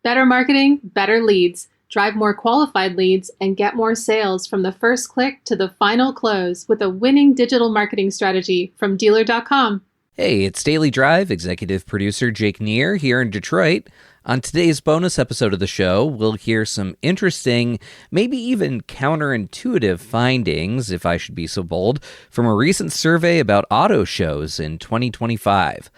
Better marketing, better leads. Drive more qualified leads and get more sales from the first click to the final close with a winning digital marketing strategy from Dealer.com. Hey, it's Daily Drive, executive producer Jake Neer here in Detroit. On today's bonus episode of the show, we'll hear some interesting, maybe even counterintuitive findings, if I should be so bold, from a recent survey about auto shows in 2025.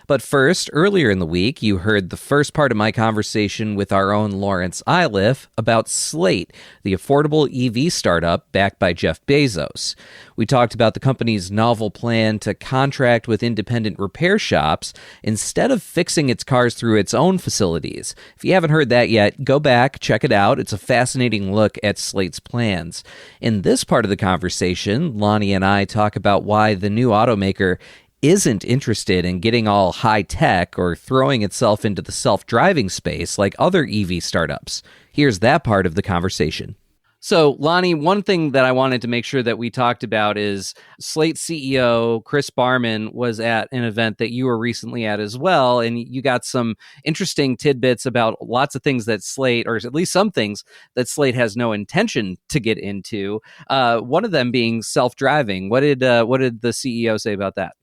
But first, earlier in the week, you heard the first part of my conversation with our own Lawrence Iliff about Slate, the affordable EV startup backed by Jeff Bezos. We talked about the company's novel plan to contract with independent repair shops instead of fixing its cars through its own facilities. If you haven't heard that yet, go back, check it out. It's a fascinating look at Slate's plans. In this part of the conversation, Lonnie and I talk about why the new automaker isn't interested in getting all high-tech or throwing itself into the self-driving space like other EV startups. Here's that part of the conversation. So, Lonnie, one thing that I wanted to make sure that we talked about is Slate CEO Chris Barman was at an event that you were recently at as well, and you got some interesting tidbits about lots of things that Slate, or at least some things that Slate has no intention to get into. One of them being self-driving. What did the CEO say about that?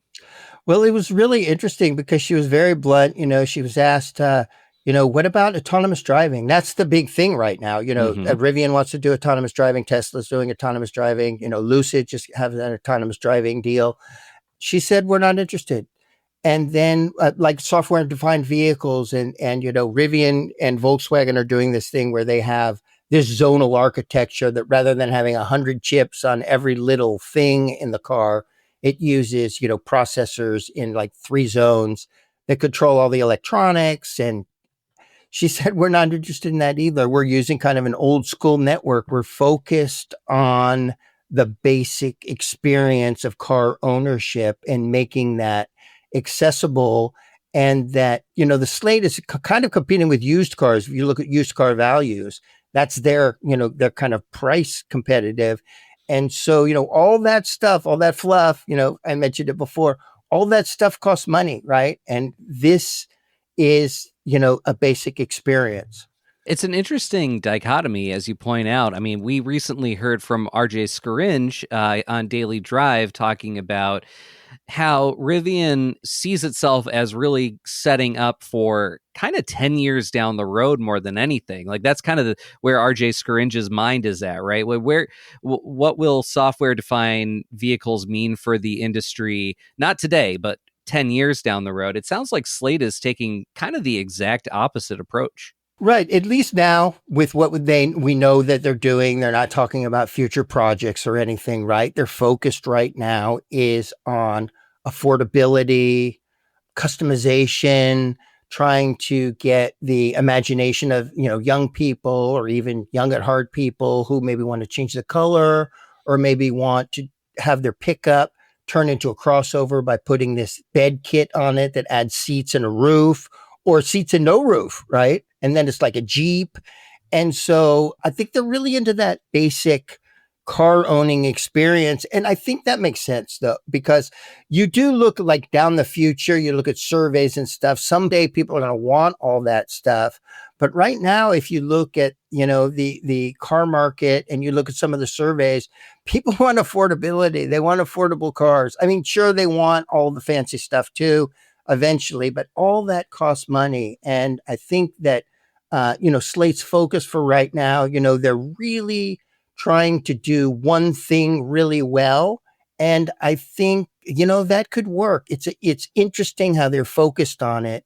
Well, it was really interesting because she was very blunt. She was asked, what about autonomous driving? That's the big thing right now. Rivian wants to do autonomous driving. Tesla's doing autonomous driving. Lucid just has an autonomous driving deal. She said, we're not interested. And then like software-defined vehicles and Rivian and Volkswagen are doing this thing where they have this zonal architecture that rather than having 100 chips on every little thing in the car, it uses, processors in like 3 zones that control all the electronics. And she said, we're not interested in that either. We're using kind of an old school network. We're focused on the basic experience of car ownership and making that accessible. And that, the Slate is kind of competing with used cars. If you look at used car values, that's they're kind of price competitive. And so, all that stuff, all that fluff, I mentioned it before, all that stuff costs money, right? And this is, a basic experience. It's an interesting dichotomy, as you point out. I mean, we recently heard from RJ Scaringe on Daily Drive talking about how Rivian sees itself as really setting up for kind of 10 years down the road more than anything. Like that's kind of where RJ Scaringe's mind is at, right? What will software-defined vehicles mean for the industry? Not today, but 10 years down the road. It sounds like Slate is taking kind of the exact opposite approach. Right. At least now with what we know that they're doing, they're not talking about future projects or anything, right? They're focused right now is on affordability, customization, trying to get the imagination of, young people or even young at heart people who maybe want to change the color or maybe want to have their pickup turn into a crossover by putting this bed kit on it that adds seats and a roof or seats and no roof, right? And then it's like a Jeep. And so I think they're really into that basic car owning experience. And I think that makes sense though, because you do look like down the future, you look at surveys and stuff. Someday people are going to want all that stuff. But right now, if you look at, the car market and you look at some of the surveys, people want affordability. They want affordable cars. I mean, sure, they want all the fancy stuff too, eventually, but all that costs money. And I think that, Slate's focus for right now, they're really trying to do one thing really well. And I think, that could work. It's interesting how they're focused on it.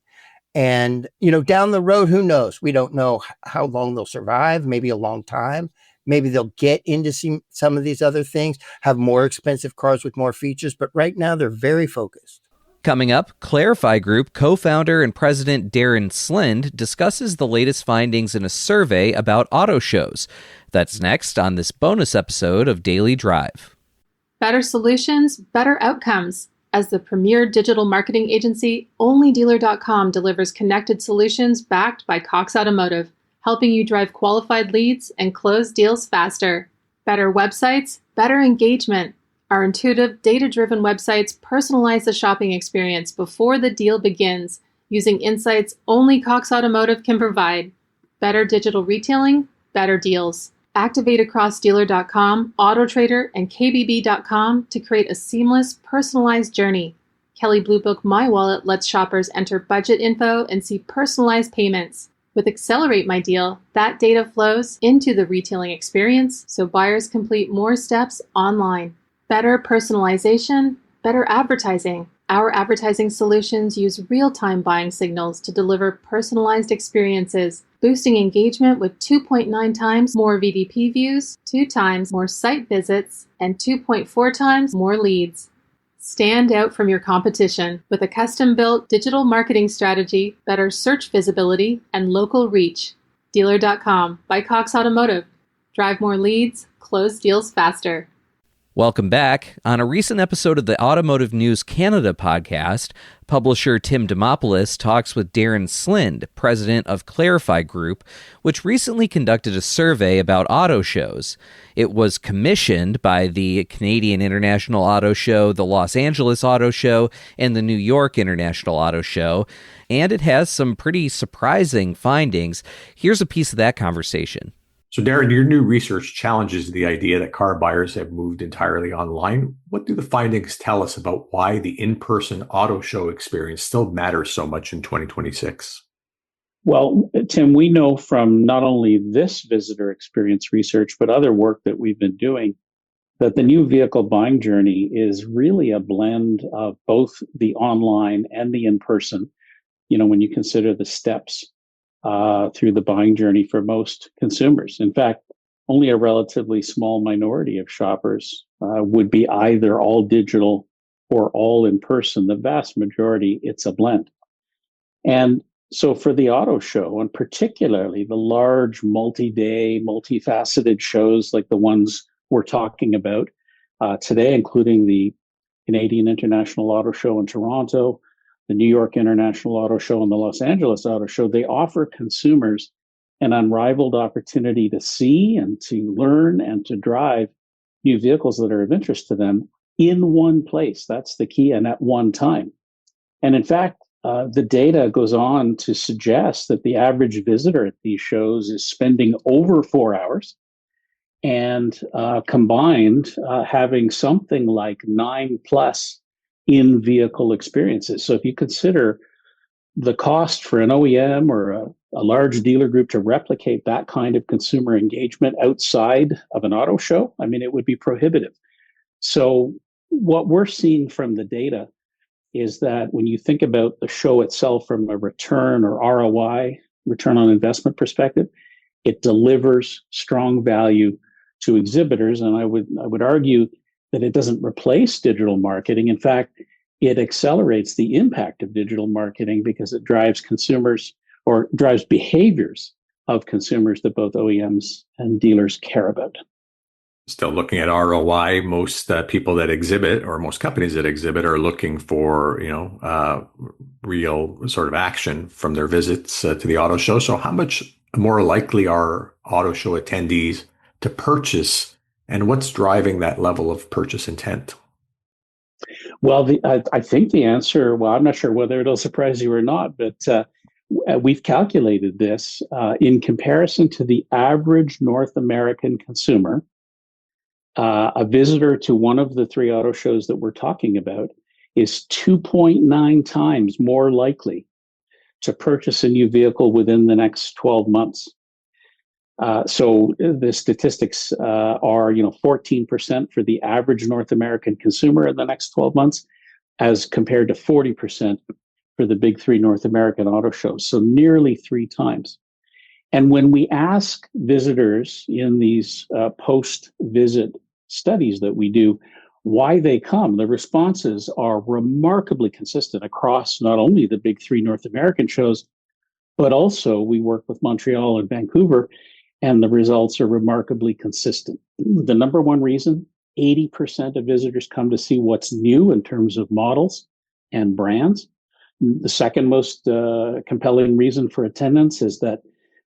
And, down the road, who knows? We don't know how long they'll survive, maybe a long time. Maybe they'll get into some of these other things, have more expensive cars with more features. But right now, they're very focused. Coming up, Clarify Group co-founder and president Darren Slind discusses the latest findings in a survey about auto shows. That's next on this bonus episode of Daily Drive. Better solutions, better outcomes. As the premier digital marketing agency, only Dealer.com delivers connected solutions backed by Cox Automotive, helping you drive qualified leads and close deals faster. Better websites, better engagement. Our intuitive, data-driven websites personalize the shopping experience before the deal begins, using insights only Cox Automotive can provide. Better digital retailing, better deals. Activate across dealer.com, AutoTrader, and KBB.com to create a seamless, personalized journey. Kelley Blue Book My Wallet lets shoppers enter budget info and see personalized payments. With Accelerate My Deal, that data flows into the retailing experience so buyers complete more steps online. Better personalization, better advertising. Our advertising solutions use real-time buying signals to deliver personalized experiences, boosting engagement with 2.9 times more VDP views, 2 times more site visits, and 2.4 times more leads. Stand out from your competition with a custom-built digital marketing strategy, better search visibility, and local reach. Dealer.com by Cox Automotive. Drive more leads, close deals faster. Welcome back. On a recent episode of the Automotive News Canada podcast, publisher Tim Dimopoulos talks with Darren Slind, president of Clarify Group, which recently conducted a survey about auto shows. It was commissioned by the Canadian International Auto Show, the Los Angeles Auto Show, and the New York International Auto Show, and it has some pretty surprising findings. Here's a piece of that conversation. So, Darren, your new research challenges the idea that car buyers have moved entirely online. What do the findings tell us about why the in-person auto show experience still matters so much in 2026? Well, Tim, we know from not only this visitor experience research, but other work that we've been doing, that the new vehicle buying journey is really a blend of both the online and the in-person. When you consider the steps through the buying journey for most consumers. In fact, only a relatively small minority of shoppers would be either all digital or all in person. The vast majority, it's a blend. And so for the auto show, and particularly the large multi-day, multifaceted shows like the ones we're talking about today, including the Canadian International Auto Show in Toronto, the New York International Auto Show, and the Los Angeles Auto Show, they offer consumers an unrivaled opportunity to see and to learn and to drive new vehicles that are of interest to them in one place. That's the key, and at one time. And in fact, the data goes on to suggest that the average visitor at these shows is spending over 4 hours and combined having something like 9 plus in-vehicle experiences. So if you consider the cost for an OEM or a large dealer group to replicate that kind of consumer engagement outside of an auto show, it would be prohibitive. So what we're seeing from the data is that when you think about the show itself from a return or ROI, return on investment perspective, it delivers strong value to exhibitors. And I would argue that it doesn't replace digital marketing. In fact, it accelerates the impact of digital marketing because it drives consumers or drives behaviors of consumers that both OEMs and dealers care about. Still looking at ROI, most people that exhibit or most companies that exhibit are looking for, real sort of action from their visits to the auto show. So how much more likely are auto show attendees to purchase, and what's driving that level of purchase intent? Well, I think the answer, I'm not sure whether it'll surprise you or not, but we've calculated this in comparison to the average North American consumer. A visitor to one of the 3 auto shows that we're talking about is 2.9 times more likely to purchase a new vehicle within the next 12 months. So the statistics are, 14% for the average North American consumer in the next 12 months, as compared to 40% for the big 3 North American auto shows. So nearly 3 times. And when we ask visitors in these post-visit studies that we do why they come, the responses are remarkably consistent across not only the big 3 North American shows, but also we work with Montreal and Vancouver, and the results are remarkably consistent. The number one reason, 80% of visitors come to see what's new in terms of models and brands. The second most compelling reason for attendance is that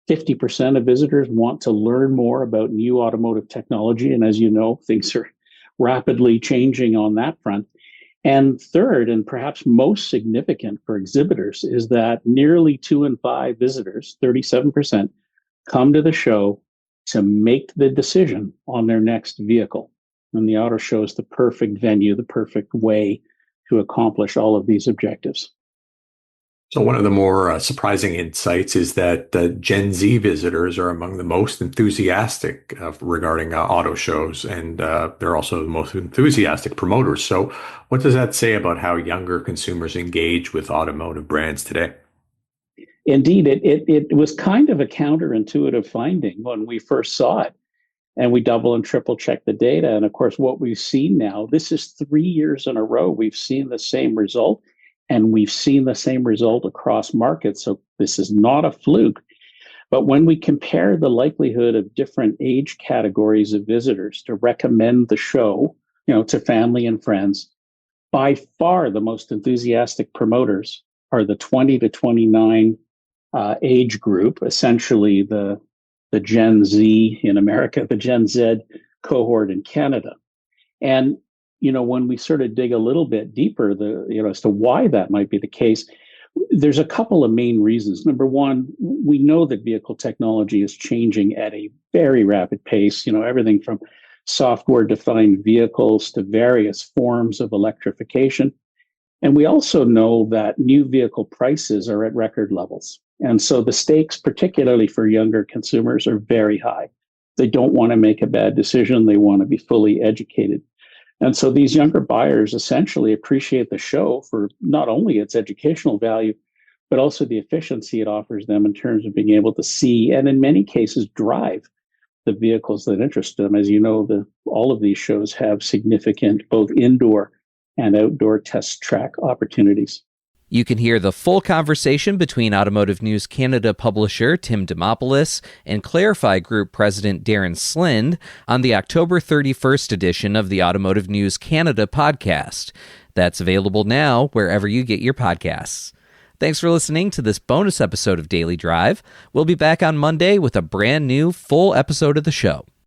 50% of visitors want to learn more about new automotive technology. And as you know, things are rapidly changing on that front. And third, and perhaps most significant for exhibitors, is that nearly 2 in 5 visitors, 37%, come to the show to make the decision on their next vehicle. And the auto show is the perfect venue, the perfect way to accomplish all of these objectives. So one of the more surprising insights is that Gen Z visitors are among the most enthusiastic regarding auto shows, and they're also the most enthusiastic promoters. So what does that say about how younger consumers engage with automotive brands today? Indeed, it was kind of a counterintuitive finding when we first saw it, and we double and triple check the data. And of course, what we've seen now, this is 3 years in a row, we've seen the same result, and we've seen the same result across markets. So this is not a fluke. But when we compare the likelihood of different age categories of visitors to recommend the show, to family and friends, by far the most enthusiastic promoters are the 20 to 29 age group, essentially the Gen Z in America, the Gen Z cohort in Canada. And, when we sort of dig a little bit deeper, as to why that might be the case, there's a couple of main reasons. Number one, we know that vehicle technology is changing at a very rapid pace, everything from software-defined vehicles to various forms of electrification. And we also know that new vehicle prices are at record levels. And so the stakes, particularly for younger consumers, are very high. They don't want to make a bad decision. They want to be fully educated. And so these younger buyers essentially appreciate the show for not only its educational value, but also the efficiency it offers them in terms of being able to see and in many cases drive the vehicles that interest them. As you know, all of these shows have significant both indoor and outdoor test track opportunities. You can hear the full conversation between Automotive News Canada publisher Tim Dimopoulos and Clarify Group President Darren Slind on the October 31st edition of the Automotive News Canada podcast. That's available now wherever you get your podcasts. Thanks for listening to this bonus episode of Daily Drive. We'll be back on Monday with a brand new full episode of the show.